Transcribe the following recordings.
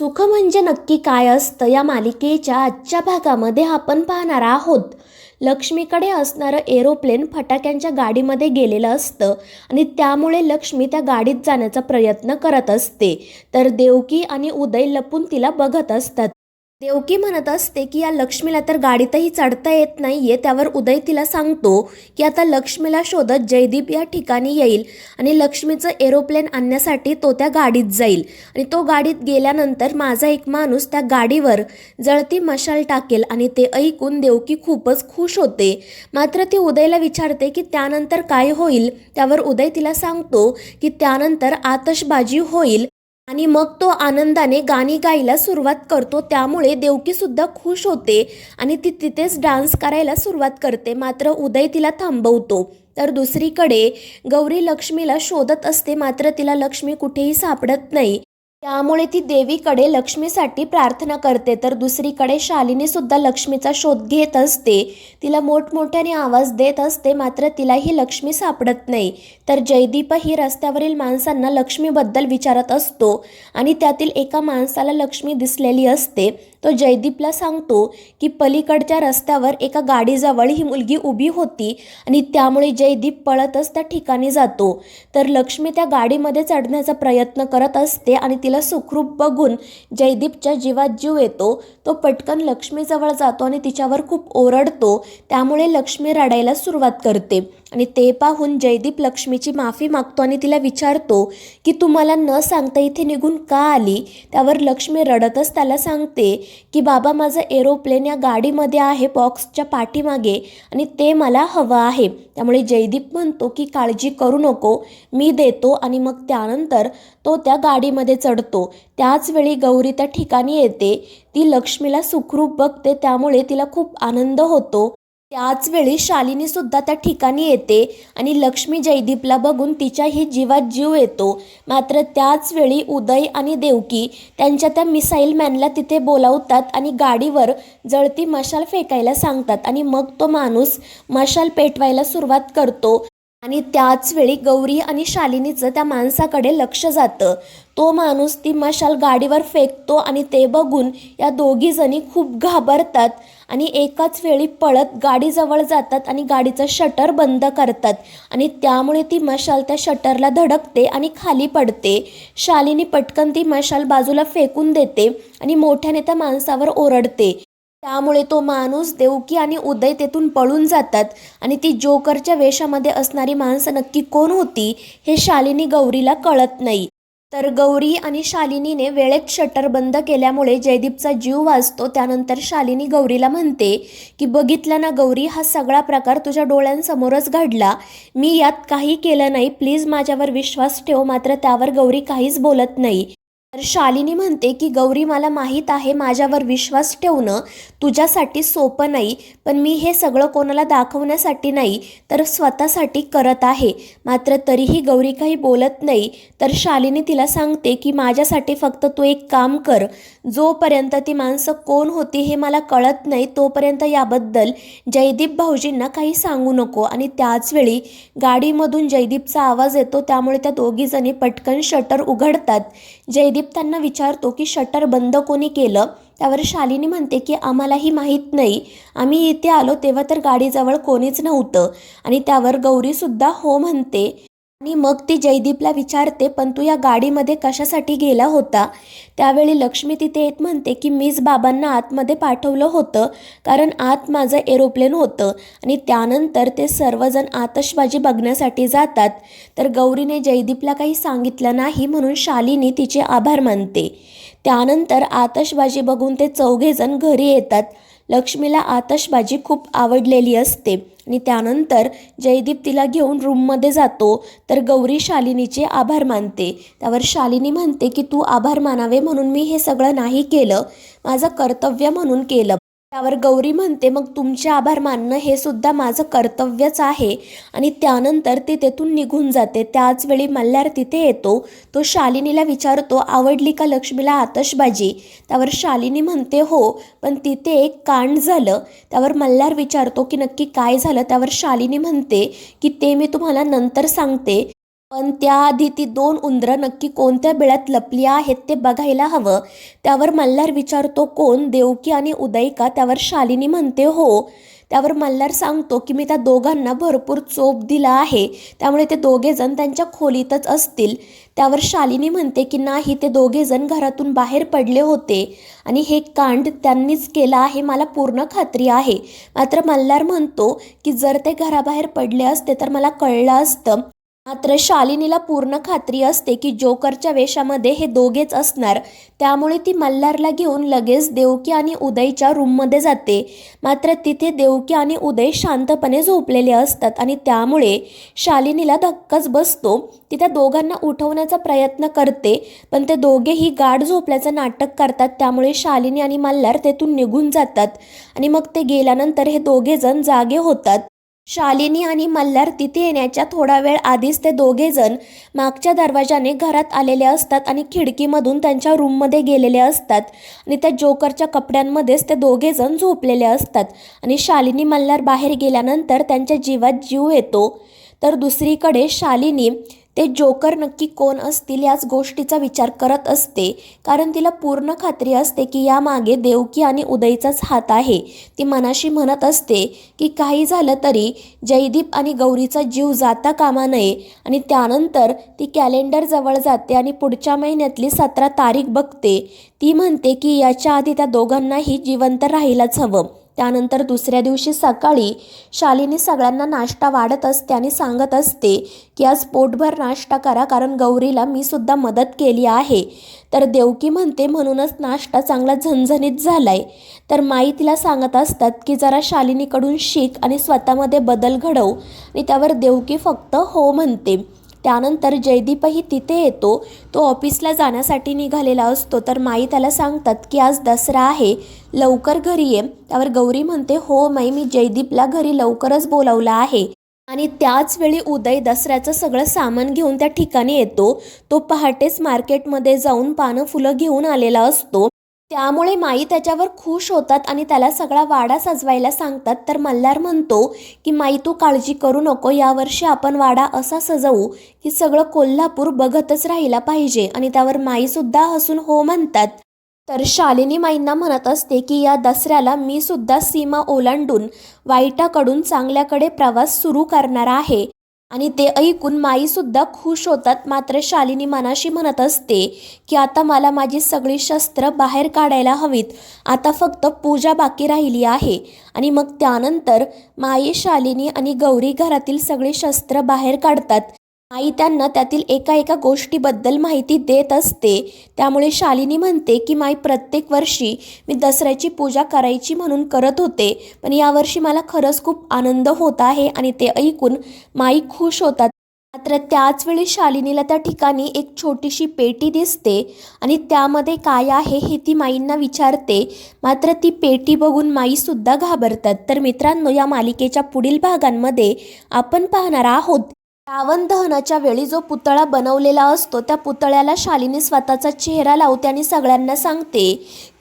सुख म्हणजे नक्की काय असतं या मालिकेच्या आजच्या भागामध्ये आपण पाहणार आहोत. लक्ष्मीकडे असणारं एरोप्लेन फटाक्यांच्या गाडीमध्ये गेलेलं असतं आणि त्यामुळे लक्ष्मी त्या गाडीत जाण्याचा प्रयत्न करत असते. तर देवकी आणि उदय लपून तिला बघत असतात. देवकी म्हणत असते की या लक्ष्मीला तर गाडीतही चढता येत नाहीये. त्यावर उदय तिला सांगतो की आता लक्ष्मीला शोधत जयदीप या ठिकाणी येईल आणि लक्ष्मीचं एरोप्लेन आणण्यासाठी तो त्या गाडीत जाईल आणि तो गाडीत गेल्यानंतर माझा एक माणूस त्या गाडीवर जळती मशाल टाकेल आणि ते ऐकून देवकी खूपच खुश होते. मात्र ती उदयला विचारते की त्यानंतर काय होईल. त्यावर उदय तिला सांगतो की त्यानंतर आतषबाजी होईल आणि मग तो आनंदाने गाणी गायला सुरुवात करतो. त्यामुळे देवकी सुद्धा खुश होते आणि ती तिथेच डान्स करायला सुरुवात करते. मात्र उदय तिला थांबवतो. तर दुसरीकडे गौरी लक्ष्मीला शोधत असते. मात्र तिला लक्ष्मी कुठेही सापडत नाही. त्यामुळे ती देवीकडे लक्ष्मीसाठी प्रार्थना करते. तर दुसरीकडे शालिनी सुद्धा लक्ष्मीचा शोध घेत असते. तिला मोठमोठ्याने आवाज देत असते. मात्र तिलाही लक्ष्मी सापडत नाही. तर जयदीपही रस्त्यावरील माणसांना लक्ष्मीबद्दल विचारत असतो आणि त्यातील एका माणसाला लक्ष्मी दिसलेली असते. तो जयदीपला सांगतो की पलीकडच्या रस्त्यावर एका गाडीजवळ ही मुलगी उभी होती आणि त्यामुळे जयदीप पळतच त्या ठिकाणी जातो. तर लक्ष्मी त्या गाडीमध्ये चढण्याचा प्रयत्न करत असते आणि तिला सुखरूप बघून जयदीपच्या जीवात जीव येतो. तो पटकन लक्ष्मीजवळ जातो आणि तिच्यावर खूप ओरडतो. त्यामुळे लक्ष्मी रडायला सुरुवात करते आणि ते पाहून जयदीप लक्ष्मीची माफी मागतो आणि तिला विचारतो की तू मला न सांगता इथे निघून का आली. त्यावर लक्ष्मी रडतच त्याला सांगते की बाबा माझं एरोप्लेन या गाडीमध्ये आहे बॉक्सच्या पाठीमागे आणि ते मला हवं आहे. त्यामुळे जयदीप म्हणतो की काळजी करू नको, मी देतो आणि मग त्यानंतर तो त्या गाडीमध्ये चढतो. त्याच वेळी गौरी त्या ठिकाणी येते. ती लक्ष्मीला सुखरूप बघते. त्यामुळे तिला खूप आनंद होतो. त्याच वेळी शालिनी सुद्धा त्या ठिकाणी येते आणि लक्ष्मी जयदीपला बघून तिच्याही जीवात जीव येतो. मात्र त्याच वेळी उदय आणि देवकी त्यांच्या त्या मिसाईल मॅनला तिथे बोलावतात आणि गाडीवर जळती मशाल फेकायला सांगतात आणि मग तो माणूस मशाल पेटवायला सुरुवात करतो. आणि त्याच वेळी गौरी आणि शालिनीचं त्या माणसाकडे लक्ष जातं. तो माणूस ती मशाल गाडीवर फेकतो आणि ते बघून या दोघी जणी खूप घाबरतात आणि एकाच वेळी पळत गाडीजवळ जातात आणि गाडीचं शटर बंद करतात आणि त्यामुळे ती मशाल त्या शटरला धडकते आणि खाली पडते. शालिनी पटकन ती मशाल बाजूला फेकून देते आणि मोठ्याने त्या माणसावर ओरडते. त्यामुळे तो माणूस, देवकी आणि उदय तेथून पळून जातात आणि ती जोकरच्या वेशामध्ये असणारी माणसं नक्की कोण होती हे शालिनी गौरीला कळत नाही. तर गौरी आणि शालिनीने वेळेत शटर बंद केल्यामुळे जयदीपचा जीव वाचतो. त्यानंतर शालिनी गौरीला म्हणते की बघितलं ना गौरी, हा सगळा प्रकार तुझ्या डोळ्यांसमोरच घडला. मी यात काही केलं नाही, प्लीज माझ्यावर विश्वास ठेव. मात्र त्यावर गौरी काहीच बोलत नाही. तर शालिनी म्हणते की गौरी, मला माहीत आहे माझ्यावर विश्वास ठेवणं तुझ्यासाठी सोपं नाही, पण मी हे सगळं कोणाला दाखवण्यासाठी नाही तर स्वतःसाठी करत आहे. मात्र तरीही गौरी काही बोलत नाही. तर शालिनी तिला सांगते की माझ्यासाठी फक्त तू एक काम कर, जोपर्यंत ती माणसं कोण होती हे मला कळत नाही तोपर्यंत याबद्दल जयदीप भाऊजींना काही सांगू नको. आणि त्याचवेळी गाडीमधून जयदीपचा आवाज येतो. त्यामुळे त्या दोघीजणी पटकन शटर उघडतात. जयदीप त्यांना विचारतो की शटर बंद कोणी केलं. त्यावर शालिनी म्हणते की आम्हालाही माहीत नाही, आम्ही इथे आलो तेव्हा तर गाडीजवळ कोणीच नव्हतं. आणि त्यावर गौरीसुद्धा हो म्हणते. आणि मग ती जयदीपला विचारते, पण तू या गाडीमध्ये कशासाठी गेला होता. त्यावेळी लक्ष्मी तिथे येत म्हणते की मीच बाबांना आतमध्ये पाठवलं होतं, कारण आत माझं एरोप्लेन होतं. आणि त्यानंतर ते सर्वजण आतषबाजी बघण्यासाठी जातात. तर गौरीने जयदीपला काही सांगितलं नाही म्हणून शालिनी तिचे आभार मानते. त्यानंतर आतषबाजी बघून ते चौघेजण घरी येतात. लक्ष्मीला आतषबाजी खूप आवडलेली असते आणि त्यानंतर जयदीप तिला घेऊन रूममध्ये जातो. तर गौरी शालिनीचे आभार मानते. त्यावर शालिनी म्हणते की तू आभार मानावे म्हणून मी हे सगळं नाही केलं, माझं कर्तव्य म्हणून केलं. त्यावर गौरी म्हणते मग तुमचे आभार मानणं हे सुद्धा माझं कर्तव्यच आहे. आणि त्यानंतर ती तेथून निघून जाते. त्याचवेळी मल्हार तिथे येतो. तो शालिनीला विचारतो, आवडली का लक्ष्मीला आतषबाजी. त्यावर शालिनी म्हणते हो, पण तिथे एक कांड झालं. त्यावर मल्हार विचारतो की नक्की काय झालं. त्यावर शालिनी म्हणते की ते मी तुम्हाला नंतर सांगते. पण त्याआधी ती 2 उंदरं नक्की कोणत्या बिळात लपली आहेत ते बघायला हवं. त्यावर मल्हार विचारतो, कोण? देवकी आणि उदय का? त्यावर शालिनी म्हणते, हो. त्यावर मल्हार सांगतो की मी त्या दोघांना भरपूर चोप दिला आहे, त्यामुळे ते दोघेजण त्यांच्या खोलीतच असतील. त्यावर शालिनी म्हणते की नाही, ते दोघेजण घरातून बाहेर पडले होते आणि हे कांड त्यांनीच केलं आहे, मला पूर्ण खात्री आहे. मात्र मल्हार म्हणतो की जर ते घराबाहेर पडले असते तर मला कळलं असतं. मात्र शालिनीला पूर्ण खात्री असते की जोकरच्या वेशामध्ये हे दोघेच असणार. त्यामुळे ती मल्हारला घेऊन लगेच देवकी आणि उदयच्या रूममध्ये जाते. मात्र तिथे देवकी आणि उदय शांतपणे झोपलेले असतात आणि त्यामुळे शालिनीला धक्काच बसतो. ती त्या दोघांना उठवण्याचा प्रयत्न करते, पण ते दोघेही गाढ झोपल्याचं नाटक करतात. त्यामुळे शालिनी आणि मल्हार तेथून निघून जातात आणि मग ते गेल्यानंतर हे दोघेजण जागे होतात. शालिनी आणि मल्हार तिथे येण्याच्या थोडा वेळ आधीच ते दोघेजण मागच्या दरवाजाने घरात आलेले असतात आणि खिडकीमधून त्यांच्या रूममध्ये गेलेले असतात आणि त्या जोकरच्या कपड्यांमध्येच ते दोघेजण झोपलेले असतात. आणि शालिनी मल्हार बाहेर गेल्यानंतर त्यांच्या जीवात जीव येतो. तर दुसरीकडे शालिनी ते जोकर नक्की कोण असतील याच गोष्टीचा विचार करत असते, कारण तिला पूर्ण खात्री असते की यामागे देवकी आणि उदयचाच हात आहे. ती मनाशी म्हणत असते की काही झालं तरी जयदीप आणि गौरीचा जीव जाता कामा नये. आणि त्यानंतर ती कॅलेंडर जवळ जाते आणि पुढच्या महिन्यातली 17 तारीख बघते. ती म्हणते की याच्या आधी त्या दोघांनाही जिवंत राहायलाच हवं. त्यानंतर दुसऱ्या दिवशी सकाळी शालिनी सगळ्यांना नाश्ता वाढत असते आणि सांगत असते की आज पोटभर नाश्ता करा, कारण गौरीला मी सुद्धा मदत केली आहे. तर देवकी म्हणते म्हणूनच नाश्ता चांगला झणझणीत झालाय. तर माई तिला सांगत असतात की जरा शालिनीकडून शिक आणि स्वतःमध्ये बदल घडव. आणि त्यावर देवकी फक्त हो म्हणते. त्यानंतर जयदीपही तिथे येतो. तो ऑफिसला जाण्यासाठी निघालेला असतो. तर माई त्याला सांगतात की आज दसरा आहे, लवकर घरी ये. त्यावर गौरी म्हणते, हो माई, मी जयदीपला घरी लवकरच बोलावलं आहे. आणि त्याच वेळी उदय दसऱ्याचं सगळं सामान घेऊन त्या ठिकाणी येतो. तो पहाटेच मार्केटमध्ये जाऊन पानं फुलं घेऊन आलेला असतो. त्यामुळे माई त्याच्यावर खुश होतात आणि त्याला सगळा वाडा सजवायला सांगतात. तर मल्हार म्हणतो की माई, तू काळजी करू नको, यावर्षी आपण वाडा असा सजवू की सगळं कोल्हापूर बघतच राहिला पाहिजे. आणि त्यावर माईसुद्धा हसून हो म्हणतात. तर शालिनी माईंना म्हणत असते की या दसऱ्याला मी सुद्धा सीमा ओलांडून वाईटाकडून चांगल्याकडे प्रवास सुरू करणार आहे. आणि ते ऐकून माईसुद्धा खुश होतात. मात्र शालिनी मनाशी म्हणत असते की आता मला माझी सगळी शस्त्र बाहेर काढायला हवीत, आता फक्त पूजा बाकी राहिली आहे. आणि मग त्यानंतर माई, शालिनी आणि गौरी घरातील सगळी शस्त्र बाहेर काढतात. आई त्यांना त्यातील एका गोष्टीबद्दल माहिती देत असते. त्यामुळे शालिनी म्हणते की माई, प्रत्येक वर्षी मी दसऱ्याची पूजा करायची म्हणून करत होते, पण यावर्षी मला खरंच खूप आनंद होत आहे. आणि ते ऐकून माई खुश होतात. मात्र त्याच वेळी शालिनीला त्या ठिकाणी एक छोटीशी पेटी दिसते आणि त्यामध्ये काय आहे हे ती माईंना विचारते. मात्र ती पेटी बघून माईसुद्धा घाबरतात. तर मित्रांनो, या मालिकेच्या पुढील भागांमध्ये आपण पाहणार आहोत रावण दहनाच्या वेळी जो पुतळा बनवलेला असतो, त्या पुतळ्याला शालिनी स्वतःचा चेहरा लावते आणि सगळ्यांना सांगते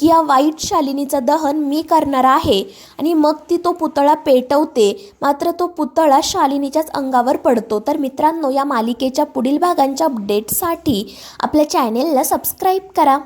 की या वाईट शालिनीचं दहन मी करणार आहे. आणि मग ती तो पुतळा पेटवते. मात्र तो पुतळा शालिनीच्याच अंगावर पडतो. तर मित्रांनो, या मालिकेच्या पुढील भागांच्या अपडेटसाठी आपल्या चॅनेलला सबस्क्राईब करा.